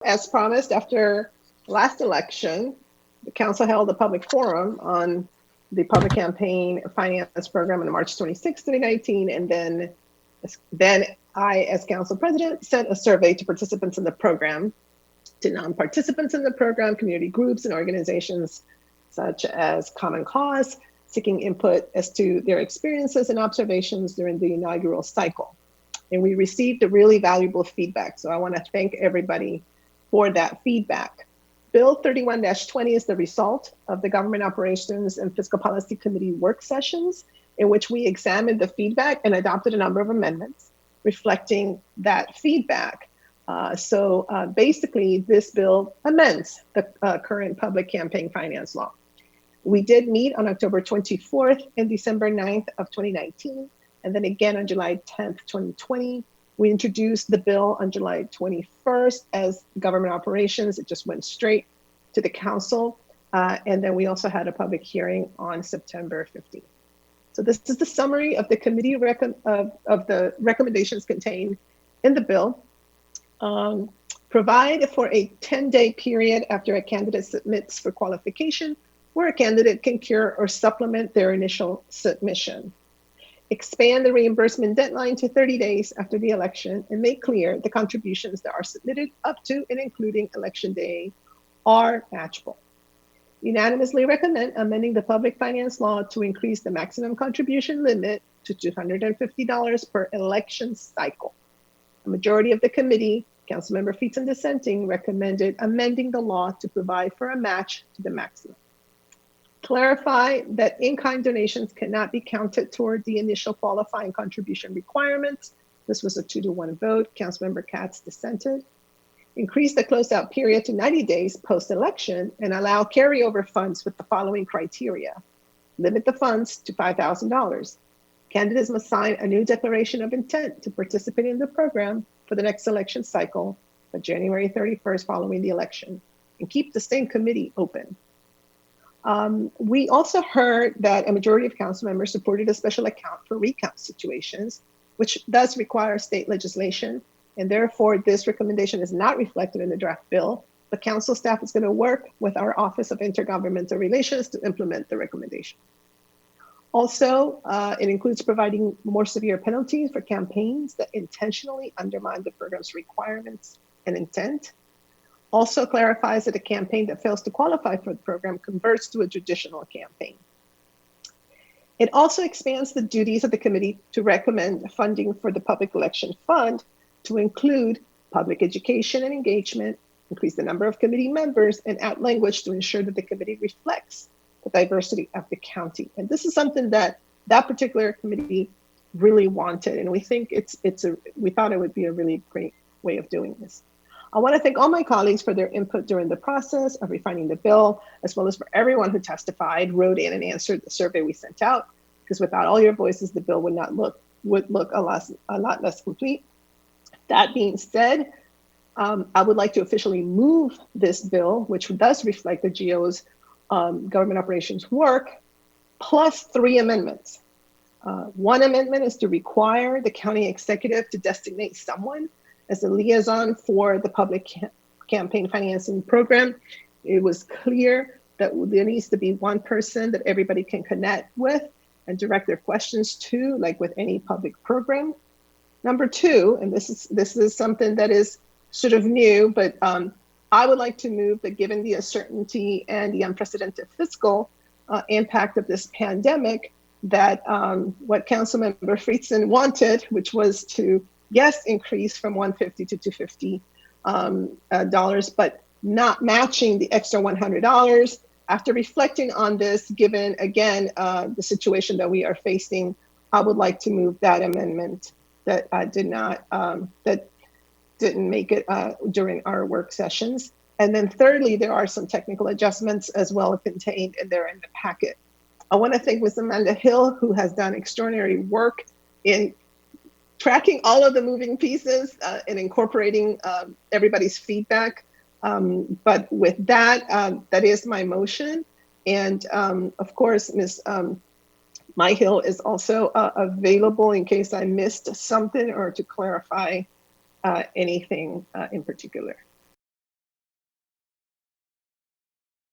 As promised, after last election, the council held a public forum on the public campaign finance program on March 26, 2019. And then I, as council president, sent a survey to participants in the program, to non-participants in the program, community groups and organizations such as Common Cause, seeking input as to their experiences and observations during the inaugural cycle. And we received a really valuable feedback. So I want to thank everybody for that feedback. Bill 31-20 is the result of the Government Operations and Fiscal Policy Committee work sessions in which we examined the feedback and adopted a number of amendments reflecting that feedback. So basically, this bill amends the current public campaign finance law. We did meet on October 24th and December 9th of 2019, and then again on July 10th, 2020. We introduced the bill on July 21st as government operations. It just went straight to the council. And then we also had a public hearing on September 15th. So this is the summary of the committee of the recommendations contained in the bill. Provide for a 10-day period after a candidate submits for qualification, where a candidate can cure or supplement their initial submission. Expand the reimbursement deadline to 30 days after the election and make clear the contributions that are submitted up to and including election day are matchable. Unanimously recommend amending the public finance law to increase the maximum contribution limit to $250 per election cycle. A majority of the committee, Councilmember Feetson dissenting, recommended amending the law to provide for a match to the maximum. Clarify that in-kind donations cannot be counted toward the initial qualifying contribution requirements. This was a 2-to-1 vote. Councilmember Katz dissented. Increase the closeout period to 90 days post-election and allow carryover funds with the following criteria. Limit the funds to $5,000. Candidates must sign a new declaration of intent to participate in the program for the next election cycle, but January 31st following the election, and keep the same committee open. We also heard that a majority of council members supported a special account for recount situations, which does require state legislation, and therefore this recommendation is not reflected in the draft bill. The council staff is going to work with our Office of Intergovernmental Relations to implement the recommendation. Also, it includes providing more severe penalties for campaigns that intentionally undermine the program's requirements and intent. Also clarifies that a campaign that fails to qualify for the program converts to a traditional campaign. It also expands the duties of the committee to recommend funding for the Public Election Fund to include public education and engagement, increase the number of committee members, and add language to ensure that the committee reflects the diversity of the county. And this is something that particular committee really wanted, and we think we thought it would be a really great way of doing this. I want to thank all my colleagues for their input during the process of refining the bill, as well as for everyone who testified, wrote in, and answered the survey we sent out, because without all your voices, the bill would look a lot less complete. That being said, I would like to officially move this bill, which does reflect the GO's government operations work, plus 3 amendments. One amendment is to require the county executive to designate someone as a liaison for the public campaign financing program. It was clear that there needs to be one person that everybody can connect with and direct their questions to, like with any public program. Number 2, and this is something that is sort of new, but I would like to move that given the uncertainty and the unprecedented fiscal impact of this pandemic, that what Councilmember Feetson wanted, which was to increase from $150 to $250, but not matching the extra $100. After reflecting on this, given again the situation that we are facing, I would like to move that amendment that didn't make it during our work sessions. And then thirdly, there are some technical adjustments as well contained in there in the packet. I want to thank Ms. Amanda Hill, who has done extraordinary work in tracking all of the moving pieces and incorporating everybody's feedback. But with that, that is my motion. And of course, Ms. Myhill is also available in case I missed something or to clarify anything in particular.